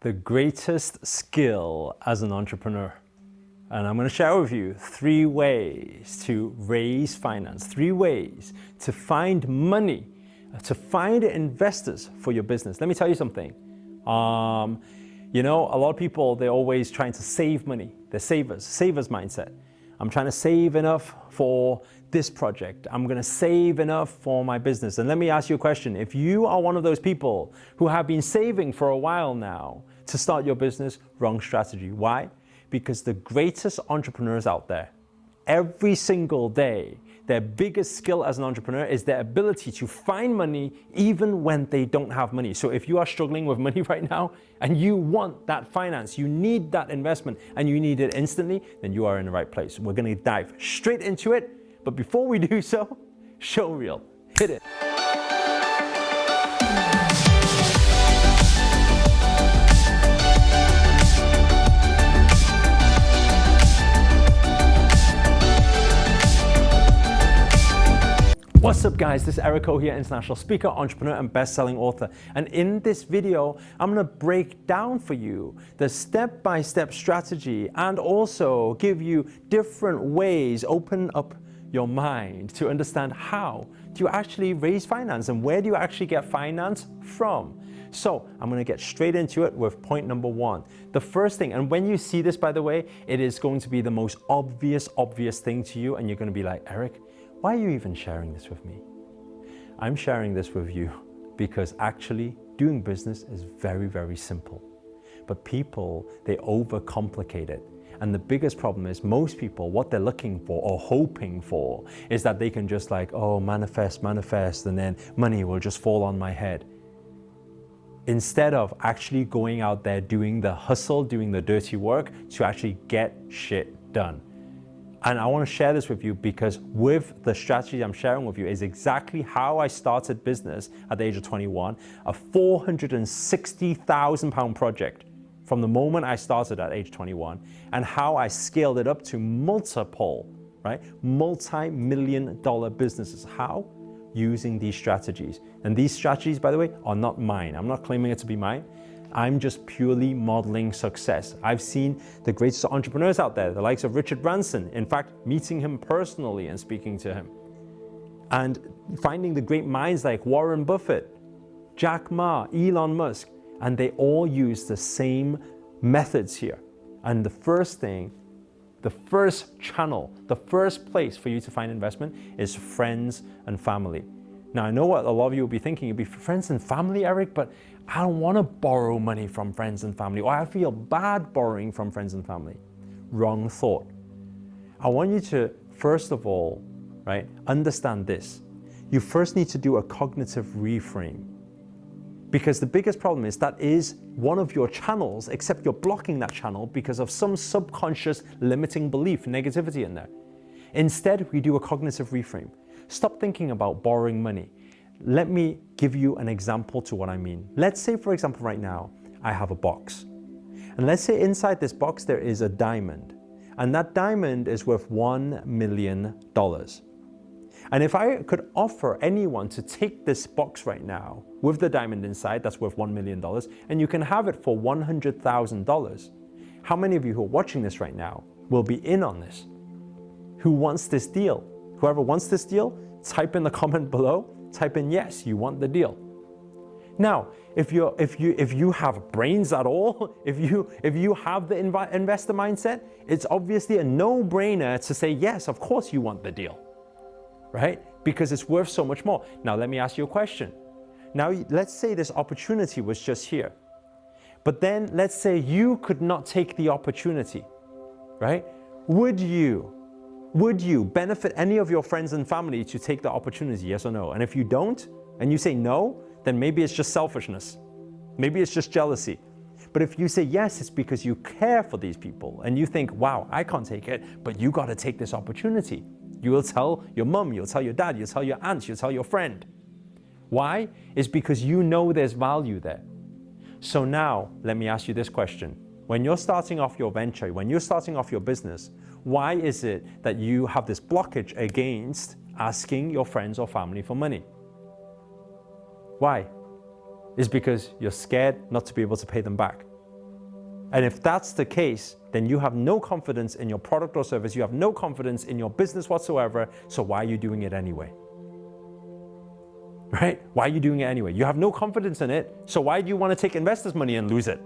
the greatest skill as an entrepreneur. And I'm going to share with you 3 ways to raise finance, 3 ways to find money, to find investors for your business. Let me tell you something. You know, a lot of people, they're always trying to save money. They're savers mindset. I'm trying to save enough for this project. I'm going to save enough for my business. And let me ask you a question. If you are one of those people who have been saving for a while now to start your business, wrong strategy. Why? Because the greatest entrepreneurs out there, every single day, their biggest skill as an entrepreneur is their ability to find money even when they don't have money. So if you are struggling with money right now and you want that finance, you need that investment and you need it instantly, then you are in the right place. We're going to dive straight into it. But before we do so, show reel, hit it. What's up guys, this is Erico here, international speaker, entrepreneur and best-selling author. And in this video, I'm gonna break down for you the step-by-step strategy and also give you different ways, open up your mind to understand how do you actually raise finance and where do you actually get finance from. So I'm gonna get straight into it with point number 1. The first thing, and when you see this, by the way, it is going to be the most obvious thing to you and you're gonna be like, Eric, why are you even sharing this with me? I'm sharing this with you because actually doing business is very, very simple. But people, they overcomplicate it. And the biggest problem is most people, what they're looking for or hoping for is that they can just like, oh, manifest, and then money will just fall on my head. Instead of actually going out there, doing the hustle, doing the dirty work to actually get shit done. And I want to share this with you because with the strategy I'm sharing with you is exactly how I started business at the age of 21, a £460,000 project from the moment I started at age 21, and how I scaled it up to multiple, multi-million-dollar businesses. How? Using these strategies. And these strategies, by the way, are not mine. I'm not claiming it to be mine. I'm just purely modeling success. I've seen the greatest entrepreneurs out there, the likes of Richard Branson, in fact, meeting him personally and speaking to him. And finding the great minds like Warren Buffett, Jack Ma, Elon Musk, and they all use the same methods here. And the first thing, the first channel, the first place for you to find investment is friends and family. Now, I know what a lot of you will be thinking, you'll be friends and family, Eric, but I don't want to borrow money from friends and family, or I feel bad borrowing from friends and family. Wrong thought. I want you to, first of all, understand this. You first need to do a cognitive reframe. Because the biggest problem is that is one of your channels, except you're blocking that channel because of some subconscious limiting belief, negativity in there. Instead, we do a cognitive reframe. Stop thinking about borrowing money. Let me give you an example to what I mean. Let's say, for example, right now, I have a box. And let's say inside this box, there is a diamond. And that diamond is worth $1 million. And if I could offer anyone to take this box right now with the diamond inside, that's worth $1 million, and you can have it for $100,000, how many of you who are watching this right now will be in on this? Who wants this deal? Whoever wants this deal, type in the comment below, type in yes, you want the deal. Now, if you have brains at all, if you have the investor mindset, it's obviously a no-brainer to say yes, of course you want the deal, right? Because it's worth so much more. Now, let me ask you a question. Now, let's say this opportunity was just here, but then let's say you could not take the opportunity, right? Would you benefit any of your friends and family to take the opportunity, yes or no? And if you don't, and you say no, then maybe it's just selfishness. Maybe it's just jealousy. But if you say yes, it's because you care for these people and you think, wow, I can't take it, but you got to take this opportunity. You will tell your mom, you'll tell your dad, you'll tell your aunt, you'll tell your friend. Why? It's because you know there's value there. So now, let me ask you this question. When you're starting off your venture, when you're starting off your business, why is it that you have this blockage against asking your friends or family for money? Why? It's because you're scared not to be able to pay them back. And if that's the case, then you have no confidence in your product or service, you have no confidence in your business whatsoever, so why are you doing it anyway? Right? Why are you doing it anyway? You have no confidence in it, so why do you want to take investors' money and lose it?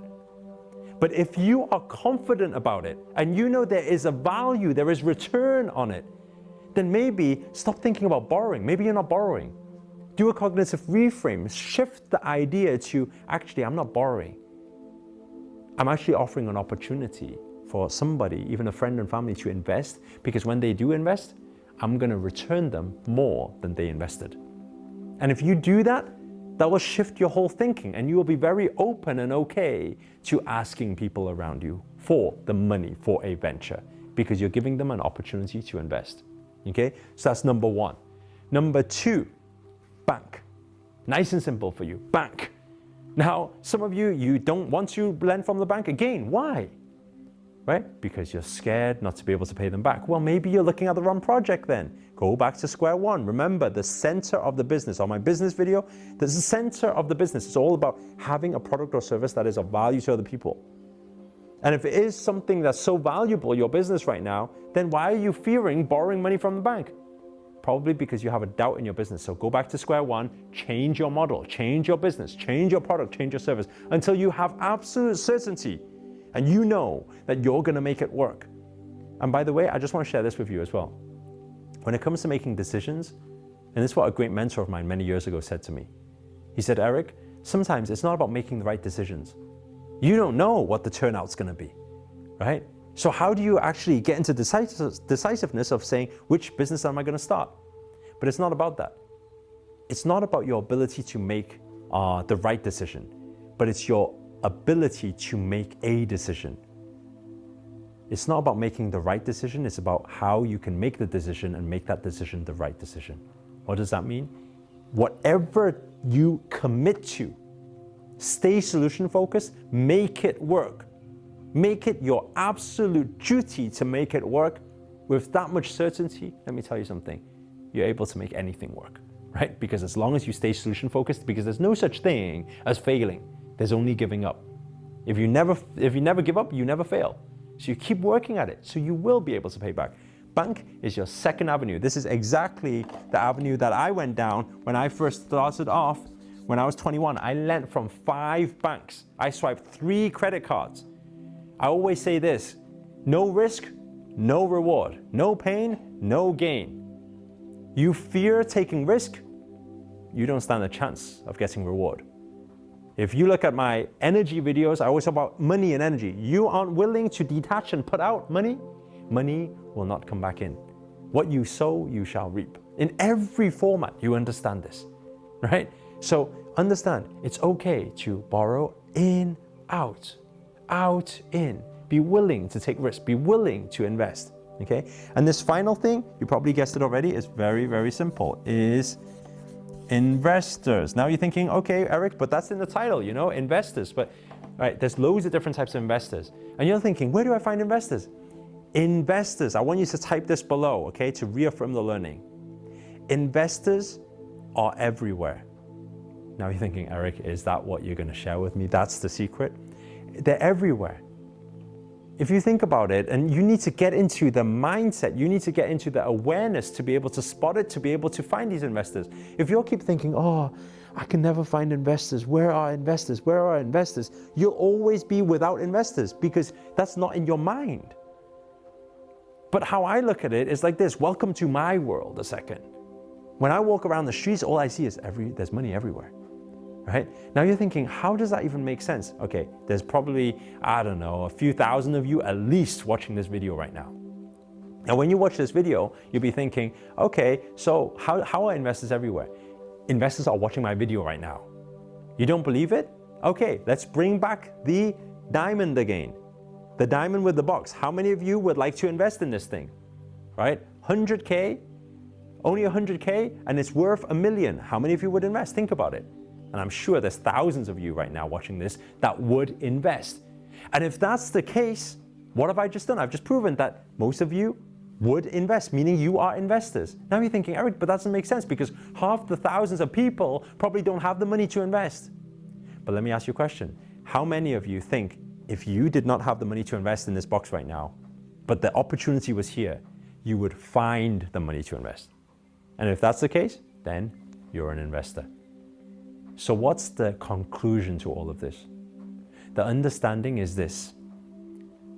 But if you are confident about it, and you know there is a value, there is return on it, then maybe stop thinking about borrowing. Maybe you're not borrowing. Do a cognitive reframe, shift the idea to, actually, I'm not borrowing. I'm actually offering an opportunity for somebody, even a friend and family, to invest, because when they do invest, I'm going to return them more than they invested. And if you do that, that will shift your whole thinking, and you will be very open and okay to asking people around you for the money for a venture, because you're giving them an opportunity to invest. Okay, so that's number one. Number two, bank. Nice and simple for you, bank. Now, some of you don't want to lend from the bank. Again, why? Right? Because you're scared not to be able to pay them back. Well, maybe you're looking at the wrong project then. Go back to square one. Remember, the center of the business. On my business video, the center of the business is all about having a product or service that is of value to other people. And if it is something that's so valuable, your business right now, then why are you fearing borrowing money from the bank? Probably because you have a doubt in your business. So go back to square one, change your model, change your business, change your product, change your service, until you have absolute certainty and you know that you're going to make it work. And by the way, I just want to share this with you as well. When it comes to making decisions, and this is what a great mentor of mine many years ago said to me. He said, Eric, sometimes it's not about making the right decisions. You don't know what the turnout's going to be, right? So how do you actually get into decisiveness of saying, which business am I going to start? But it's not about that. It's not about your ability to make the right decision, but it's your ability to make a decision. It's not about making the right decision, it's about how you can make the decision and make that decision the right decision. What does that mean? Whatever you commit to, stay solution focused, make it work. Make it your absolute duty to make it work with that much certainty. Let me tell you something, you're able to make anything work, right? Because as long as you stay solution focused, because there's no such thing as failing, there's only giving up. If you never give up, you never fail. So you keep working at it, so you will be able to pay back. Bank is your second avenue. This is exactly the avenue that I went down when I first started off. When I was 21, I lent from 5 banks. I swiped 3 credit cards. I always say this, no risk, no reward. No pain, no gain. You fear taking risk, you don't stand a chance of getting reward. If you look at my energy videos, I always talk about money and energy. You aren't willing to detach and put out money, money will not come back in. What you sow, you shall reap. In every format, you understand this, right? So understand, it's okay to borrow in, out, in. Be willing to take risks, be willing to invest, okay? And this final thing, you probably guessed it already, is very, very simple, is investors. Now you're thinking, okay, Eric, but that's in the title, you know, investors. But right, there's loads of different types of investors. And you're thinking, where do I find investors? Investors, I want you to type this below, okay, to reaffirm the learning. Investors are everywhere. Now you're thinking, Eric, is that what you're going to share with me? That's the secret? They're everywhere. If you think about it, and you need to get into the mindset, you need to get into the awareness to be able to spot it, to be able to find these investors. If you keep thinking, oh, I can never find investors, where are investors, where are investors? You'll always be without investors because that's not in your mind. But how I look at it is like this, welcome to my world a second. When I walk around the streets, all I see is there's money everywhere. Right? Now you're thinking, how does that even make sense? Okay, there's probably, I don't know, a few thousand of you at least watching this video right now. And when you watch this video, you'll be thinking, okay, so how are investors everywhere? Investors are watching my video right now. You don't believe it? Okay, let's bring back the diamond again. The diamond with the box. How many of you would like to invest in this thing? Right? 100K, only 100K, and it's worth $1 million. How many of you would invest? Think about it. And I'm sure there's thousands of you right now watching this that would invest. And if that's the case, what have I just done? I've just proven that most of you would invest, meaning you are investors. Now you're thinking, Eric, but that doesn't make sense because half the thousands of people probably don't have the money to invest. But let me ask you a question. How many of you think if you did not have the money to invest in this box right now, but the opportunity was here, you would find the money to invest. And if that's the case, then you're an investor. So what's the conclusion to all of this? The understanding is this.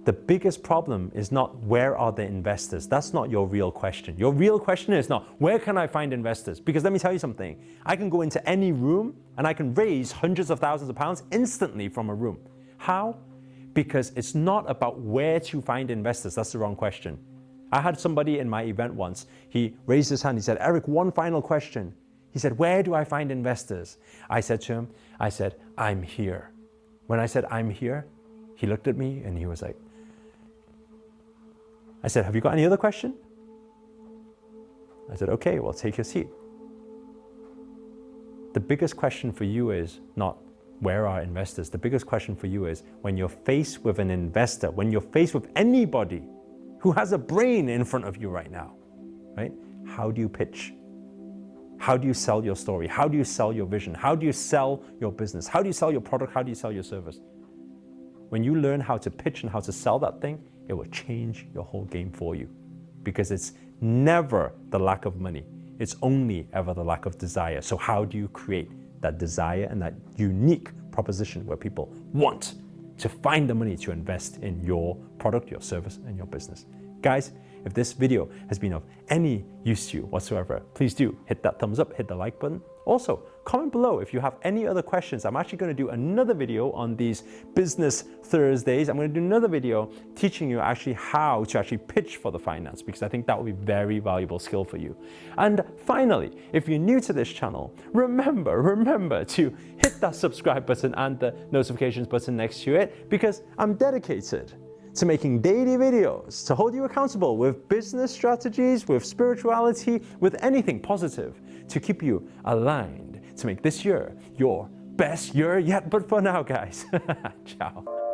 The biggest problem is not where are the investors. That's not your real question. Your real question is not where can I find investors? Because let me tell you something. I can go into any room and I can raise hundreds of thousands of pounds instantly from a room. How? Because it's not about where to find investors. That's the wrong question. I had somebody in my event once. He raised his hand. He said, Eric, one final question. He said, where do I find investors? I said to him, I'm here. When I said, I'm here, he looked at me and he was like, I said, have you got any other question? I said, okay, well, take your seat. The biggest question for you is not where are investors? The biggest question for you is when you're faced with an investor, when you're faced with anybody who has a brain in front of you right now, right? How do you pitch? How do you sell your story? How do you sell your vision? How do you sell your business? How do you sell your product? How do you sell your service? When you learn how to pitch and how to sell that thing, it will change your whole game for you, because it's never the lack of money. It's only ever the lack of desire. So how do you create that desire and that unique proposition where people want to find the money to invest in your product, your service, and your business? Guys, if this video has been of any use to you whatsoever, please do hit that thumbs up, hit the like button. Also, comment below if you have any other questions. I'm actually going to do another video on these Business Thursdays. I'm going to do another video teaching you actually how to actually pitch for the finance, because I think that will be a very valuable skill for you. And finally, if you're new to this channel, remember to hit that subscribe button and the notifications button next to it, because I'm dedicated to making daily videos to hold you accountable with business strategies, with spirituality, with anything positive to keep you aligned to make this year your best year yet. But for now, guys, ciao.